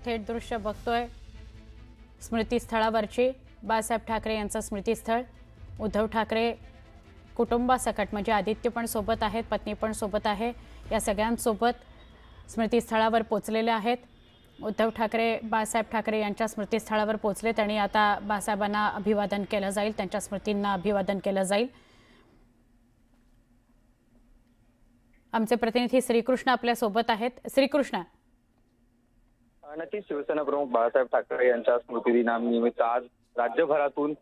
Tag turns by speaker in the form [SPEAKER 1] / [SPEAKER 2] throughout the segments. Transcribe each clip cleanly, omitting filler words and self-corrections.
[SPEAKER 1] थेट दृश्य बघतोय स्मृतीस्थळावरची बाळासाहेब ठाकरे यांचं स्मृतीस्थळ। उद्धव ठाकरे कुटुंबासकट म्हणजे आदित्य पण सोबत आहेत, पत्नी पण सोबत आहे, या सगळ्यांसोबत स्मृतीस्थळावर पोहोचलेले आहेत। उद्धव ठाकरे बाळासाहेब ठाकरे यांच्या स्मृतीस्थळावर पोहोचलेत आणि आता बाळासाहेबांना अभिवादन केलं जाईल, त्यांच्या स्मृतींना अभिवादन केलं जाईल। आमचे प्रतिनिधी श्रीकृष्ण आपल्या सोबत आहेत। श्रीकृष्ण,
[SPEAKER 2] नक्कीच शिवसेना प्रमुख बाळासाहेब ठाकरे यांच्या स्मृतिदिनानिमित्त आज राज्यभरातून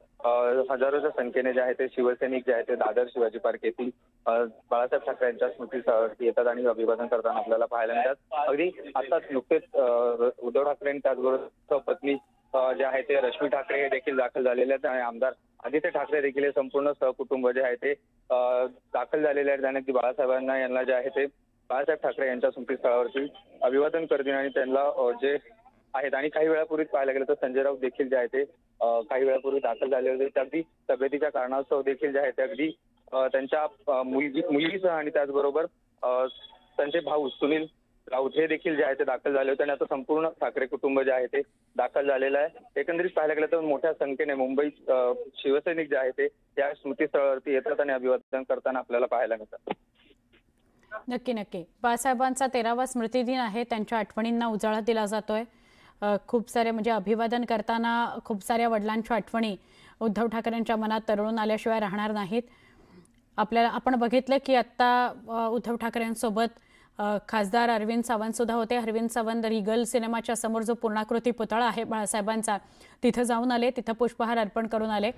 [SPEAKER 2] हजारोच्या संख्येने जे आहे ते शिवसैनिक जे आहे ते दादर शिवाजी पार्क येथील बाळासाहेब ठाकरे यांच्या स्मृतीस्थळावरती येतात आणि अभिवादन करताना आपल्याला पाहायला मिळतात। अगदी आताच नुकतेच उद्धव ठाकरे आणि त्याचबरोबर पत्नी जे आहे ते रश्मी ठाकरे हे देखील दाखल झालेले आहेत आणि आमदार आदित्य ठाकरे देखील हे संपूर्ण सहकुटुंब जे आहे ते दाखल झालेले आहेत आणि बाळासाहेबांना यांना जे आहे ते बाळासाहेब ठाकरे यांच्या स्मृतीस्थळावरती अभिवादन करतील आणि त्यांना जे आहेत। आणि काही वेळापूर्वीच पाहायला गेलं तर संजय राऊत देखील जे आहे ते काही वेळापूर्वी दाखल झाले होते, अगदी तब्येतीच्या कारणास्तव देखील जे आहे ते अगदी त्यांच्या मुलगीसह आणि त्याचबरोबर त्यांचे भाऊ सुनील राऊत हे देखील जे आहे ते दाखल झाले होते आणि आता संपूर्ण ठाकरे कुटुंब जे आहे ते दाखल झालेलं आहे। एकंदरीत पाहायला गेलं तर मोठ्या संख्येने मुंबईत शिवसैनिक जे आहे ते या स्मृतीस्थळावरती येतात आणि अभिवादन करताना आपल्याला पाहायला मिळतात।
[SPEAKER 1] नक्की नक्की बाळासाहेबांचा 13वा स्मृतिदिन आहे, त्यांच्या आठवणींना उजाळा दिला जातोय। खूप सारे म्हणजे अभिवादन करताना खूप साऱ्या वडिलांच्या आठवणी उद्धव ठाकरेंच्या मनात तरळून आल्याशिवाय राहणार नाहीत। आपण बघितलं की आता उद्धव ठाकरेंसोबत खासदार अरविंद सावंत सुद्धा होते। अरविंद सावंत रिगल सिनेमाच्या समोर जो पूर्णाकृती पुतळा आहे बाळासाहेबांचा तिथं जाऊन आले, तिथं पुष्पहार अर्पण करून आले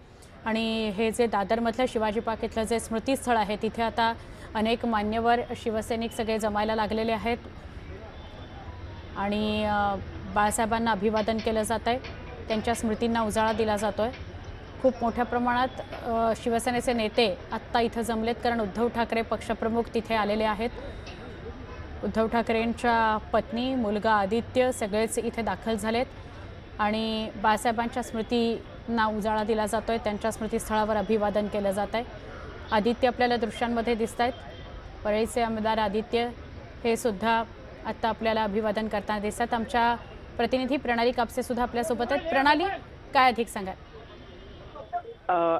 [SPEAKER 1] आणि हे जे दादरमधलं शिवाजी पार्क इथलं जे स्मृतीस्थळ आहे तिथे आता अनेक मान्यवर शिवसैनिक सगळे जमायला लागलेले आहेत आणि बाळासाहेबांना अभिवादन केलं जात आहे, त्यांच्या स्मृतींना उजाळा दिला जातोय। खूप मोठ्या प्रमाणात शिवसेनेचे नेते आत्ता इथं जमलेत कारण उद्धव ठाकरे पक्षप्रमुख तिथे आलेले आहेत। उद्धव ठाकरेंच्या पत्नी, मुलगा आदित्य सगळेच इथे दाखल झालेत आणि बाळासाहेबांच्या स्मृतींना उजाळा दिला जातोय, त्यांच्या स्मृतीस्थळावर अभिवादन केलं जात आहे। आदित्य आपल्याला दृश्यांमध्ये दिसत आहेत, परळीचे आमदार आदित्य हे सुद्धा आता आपल्याला अभिवादन करताना दिसतात। आमच्या प्रतिनिधी प्रणाली कापसे सुद्धा आपल्यासोबत आहेत। प्रणाली, काय अधिक सांगा?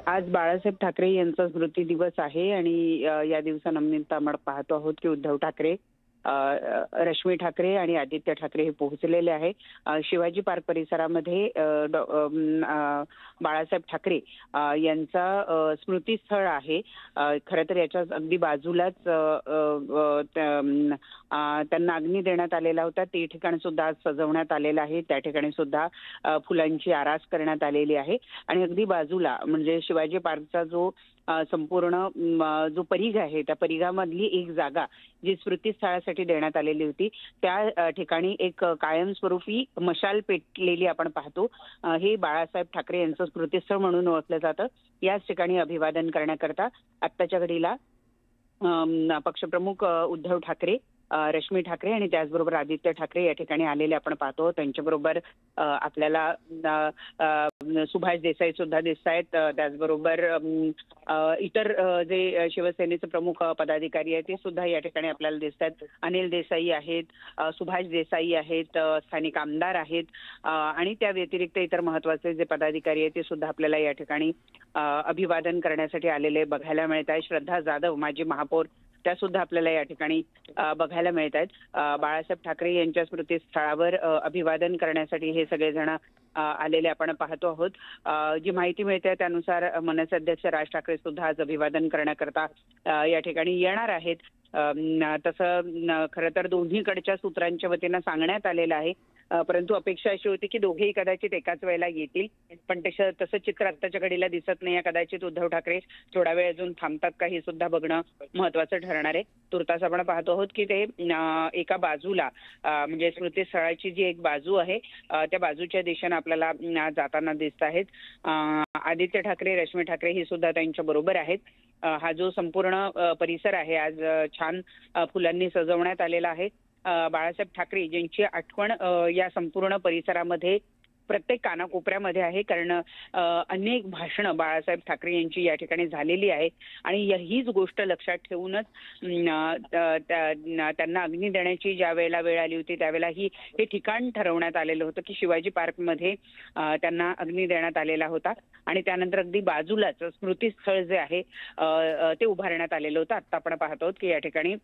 [SPEAKER 3] आज बाळासाहेब ठाकरे यांचा स्मृती दिवस आहे आणि या दिवसानिमित्त आपण पाहतो आहोत की उद्धव ठाकरे, रश्मी ठाकरे आणि आदित्य ठाकरे हे पोहोचलेले आहे। शिवाजी पार्क परिसरामध्ये बाळासाहेब ठाकरे यांचा स्मृतीस्थळ आहे। खरं तर याच्या अगदी बाजूलाच त्यांना अग्नी देण्यात आलेला होता, ते ठिकाण सुद्धा आज सजवण्यात आलेलं आहे। त्या ठिकाणी सुद्धा फुलांची आरास करण्यात आलेली आहे आणि अगदी बाजूला म्हणजे शिवाजी पार्कचा जो संपूर्ण जो परिघ आहे त्या परिघामधली एक जागा जी स्मृतीस्थळासाठी देण्यात आलेली होती, त्या ठिकाणी एक कायमस्वरूपी मशाल पेटलेली आपण पाहतो। हे बाळासाहेब ठाकरे यांचं स्मृतीस्थळ म्हणून ओळखलं जातं। याच ठिकाणी अभिवादन करण्याकरता आत्ताच्या घडीला पक्षप्रमुख उद्धव ठाकरे, रश्मी ठाकरे आणि त्याचबरोबर आदित्य ठाकरे या ठिकाणी आलेले आपण पाहतो। त्यांच्याबरोबर आपल्याला सुभाष देसाई सुद्धा दिसत आहेत, त्याचबरोबर इतर जे शिवसेनेचे प्रमुख पदाधिकारी आहेत ते सुद्धा या ठिकाणी आपल्याला दिसत आहेत। अनिल देसाई आहेत, सुभाष देसाई आहेत, स्थानिक आमदार आहेत आणि त्या व्यतिरिक्त इतर महत्वाचे जे पदाधिकारी आहेत ते सुद्धा आपल्याला या ठिकाणी अभिवादन करण्यासाठी आलेले बघायला मिळत आहे। श्रद्धा जाधव माजी महापौर त्या सुद्धा आपल्याला या ठिकाणी बघायला मिळत आहेत। बाळासाहेब ठाकरे यांच्या स्मृतीस्थळावर अभिवादन करण्यासाठी हे सगळेजण आलेले आपण पाहतो आहोत। जी माहिती मिळते त्यानुसार मनसे अध्यक्ष राज ठाकरे सुद्धा आज अभिवादन करण्याकरता या ठिकाणी येणार आहेत। तसं खरं तर दोन्हीकडच्या सूत्रांच्या वतीनं सांगण्यात आलेलं आहे, परंतु अपेक्षा अशी होती की दोघेही कदाचित एकाच वेळेला येतील, पण तसं चित्र आत्ताच्या घडीला दिसत नाही। कदाचित उद्धव ठाकरे थोडा वेळ अजून थांबतात का हे सुद्धा बघणं महत्वाचं ठरणार आहे। तुर्तास आपण पाहतो आहोत की ते एका बाजूला म्हणजे स्मृतीस्थळाची जी एक बाजू आहे त्या बाजूच्या दिशेनं आपल्याला जाताना दिसत आहेत। आदित्य ठाकरे, रश्मी ठाकरे ही सुद्धा त्यांच्या बरोबर आहेत। हा जो संपूर्ण परिसर आहे आज छान फुलांनी सजवण्यात आलेला आहे। बाळासाहेब ठाकरे ज्यांची आठवण या संपूर्ण परिसरामध्ये प्रत्येक कानाकोपऱ्यामध्ये आहे. कारण अनेक भाषणं बाळासाहेब ठाकरे यांची या ठिकाणी झालेली आहे आणि हीच गोष्ट लक्षात ठेवूनच त्यांना अग्नी देण्याची ज्या वेळेला वेळ आली होती त्यावेळेला हे ठिकाण ठरवण्यात आलेलं होतं की शिवाजी पार्कमध्ये त्यांना अग्नी देण्यात आलेला होता आणि त्यानंतर अगदी बाजूलाच स्मृतीस्थळ जे आहे ते उभारण्यात आलेलं होतं. आता आपण पाहतो की या ठिकाणी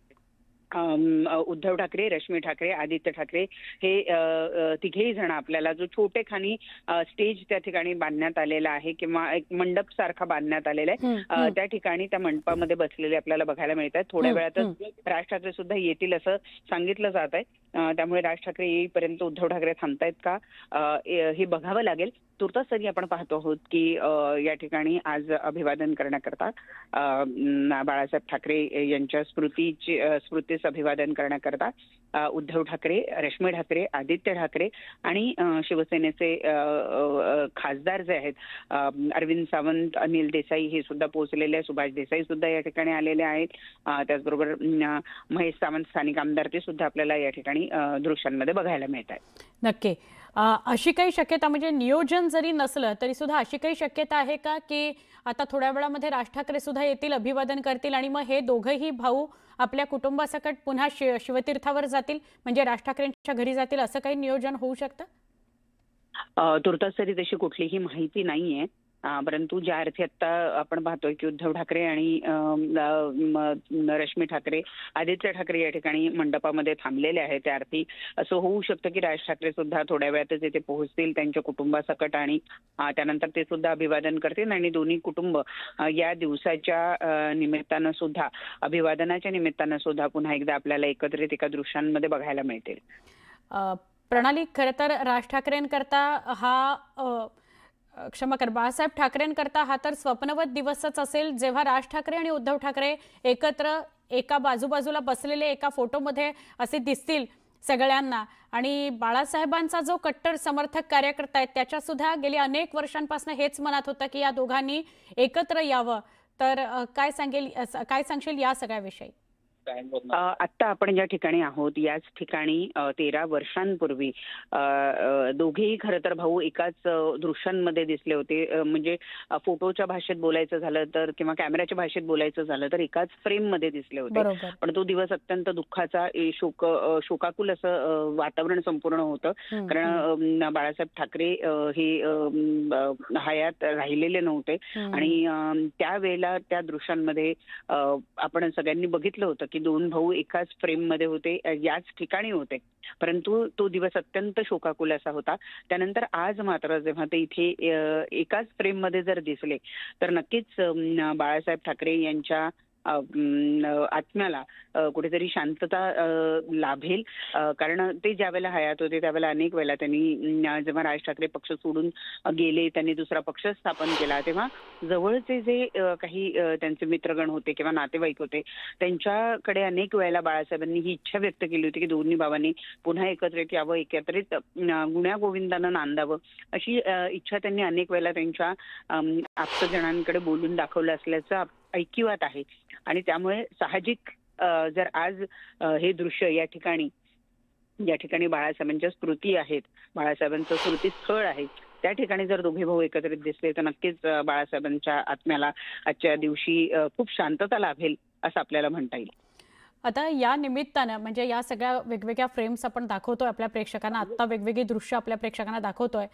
[SPEAKER 3] उद्धव ठाकरे, रश्मी ठाकरे, आदित्य ठाकरे हे तिघेही जण आपल्याला जो छोटेखानी स्टेज त्या ठिकाणी बांधण्यात आलेला आहे किंवा एक मंडप सारखा बांधण्यात आलेला आहे त्या ठिकाणी त्या मंडपामध्ये बसलेले आपल्याला बघायला मिळत आहेत. थोड्या वेळातच राज ठाकरे सुद्धा येतील असं सांगितलं जात आहे. त्यामुळे राज ठाकरे येईपर्यंत उद्धव ठाकरे थांबतायत का हे बघावं लागेल. तुर्तास तरी आपण पाहतो आहोत की या ठिकाणी आज अभिवादन करण्याकरता बाळासाहेब ठाकरे यांच्या स्मृतीस अभिवादन करण्याकरता उद्धव ठाकरे, रश्मी ठाकरे, आदित्य ठाकरे आणि शिवसेनेचे खासदार जे आहेत अरविंद सावंत, अनिल देसाई हे सुद्धा पोहोचलेले आहेत. सुभाष देसाई सुद्धा या ठिकाणी आलेले आहेत. त्याचबरोबर महेश सावंत स्थानिक आमदार ते सुद्धा आपल्याला या ठिकाणी दृश्यांमध्ये बघायला मिळत आहेत.
[SPEAKER 1] नक्की अशी काही शक्यता म्हणजे नियोजन जरी नसलं तरी सुद्धा अशी काही शक्यता आहे का की आता थोड्या वेळामध्ये राज ठाकरे सुद्धा येतील, अभिवादन करतील आणि मग हे दोघंही भाऊ आपल्या कुटुंबासकट पुन्हा शिवतीर्थावर जातील म्हणजे राज ठाकरेंच्या घरी जातील असं काही नियोजन होऊ शकतं?
[SPEAKER 3] तुर्तास तरी तशी कुठलीही माहिती नाहीये. परंतु ज्या अर्थी आता आपण पाहतोय की उद्धव ठाकरे आणि रश्मी ठाकरे, आदित्य ठाकरे या ठिकाणी मंडपामध्ये थांबलेले आहेत त्या अर्थी असं होऊ शकतं की राज ठाकरे सुद्धा थोड्या वेळातच इथे पोहोचतील त्यांच्या कुटुंबासकट आणि त्यानंतर ते सुद्धा अभिवादन करतील आणि दोन्ही कुटुंब या दिवसाच्या निमित्तानं सुद्धा अभिवादनाच्या निमित्तानं सुद्धा पुन्हा एकदा आपल्याला एकत्रित एका दृश्यांमध्ये बघायला मिळतील.
[SPEAKER 1] प्रणाली, खरं तर राज ठाकरेंकरता हा क्षमा कर बाळासाहेब ठाकरेंकरता हा तर स्वप्नवत दिवसच असेल जेव्हा राज ठाकरे आणि उद्धव ठाकरे एकत्र एका बाजूबाजूला बसलेले एका फोटोमध्ये असे दिसतील सगळ्यांना. आणि बाळासाहेबांचा जो कट्टर समर्थक कार्यकर्ता आहेत त्याच्या सुद्धा गेली अनेक वर्षांपासून हेच मनात होतं की या दोघांनी एकत्र यावं. तर काय सांगशील या सगळ्याविषयी?
[SPEAKER 3] आत्ता आपण ज्या ठिकाणी आहोत याच ठिकाणी 13 वर्षांपूर्वी दोघेही खरं तर भाऊ एकाच दृश्यांमध्ये दिसले होते. म्हणजे फोटोच्या भाषेत बोलायचं झालं तर किंवा कॅमेऱ्याच्या भाषेत बोलायचं झालं तर एकाच फ्रेम मध्ये दिसले होते. पण तो दिवस अत्यंत दुःखाचा, शोकाकुल असं वातावरण संपूर्ण होतं. कारण बाळासाहेब ठाकरे हे हयात राहिलेले नव्हते आणि त्यावेळेला त्या दृश्यांमध्ये आपण सगळ्यांनी बघितलं होतं की दोन भाऊ एकाच फ्रेम मध्ये होते, याच ठिकाणी होते. परंतु तो दिवस अत्यंत शोकाकुल असा होता. त्यानंतर आज मात्र जेव्हा ते इथे एकाच फ्रेम मध्ये जर दिसले तर नक्कीच बाळासाहेब ठाकरे यांच्या आत्म्याला कुठेतरी शांतता लाभेल. कारण ते ज्या वेळेला हयात होते त्यावेळेला अनेक वेळेला त्यांनी जेव्हा राज ठाकरे पक्ष सोडून गेले, त्यांनी दुसरा पक्ष स्थापन केला, तेव्हा जवळचे जे काही त्यांचे मित्रगण होते किंवा नातेवाईक होते त्यांच्याकडे अनेक वेळेला बाळासाहेबांनी ही इच्छा व्यक्त केली होती की दोन्ही भावांनी पुन्हा एकत्रित यावं, एकत्रित गुण्यागोविंदानं नांदावं अशी इच्छा त्यांनी अनेक वेळेला त्यांच्या आप्तजनांकडे बोलून दाखवलं असल्याचं ऐकिवात आहे. आणि त्यामुळे साहजिक जर आज हे दृश्य या ठिकाणी बाळासाहेबांच्या स्मृती आहेत, बाळासाहेबांचं स्मृतीस्थळ आहे, त्या ठिकाणी जर दोघे भाऊ एकत्रित दिसले तर नक्कीच बाळासाहेबांच्या आत्म्याला आजच्या दिवशी खूप शांतता लाभेल असं आपल्याला म्हणता येईल.
[SPEAKER 1] आता या निमित्तानं म्हणजे या सगळ्या वेगवेगळ्या फ्रेम्स आपण दाखवतोय आपल्या प्रेक्षकांना, आत्ता वेगवेगळी दृश्य आपल्या प्रेक्षकांना दाखवतोय.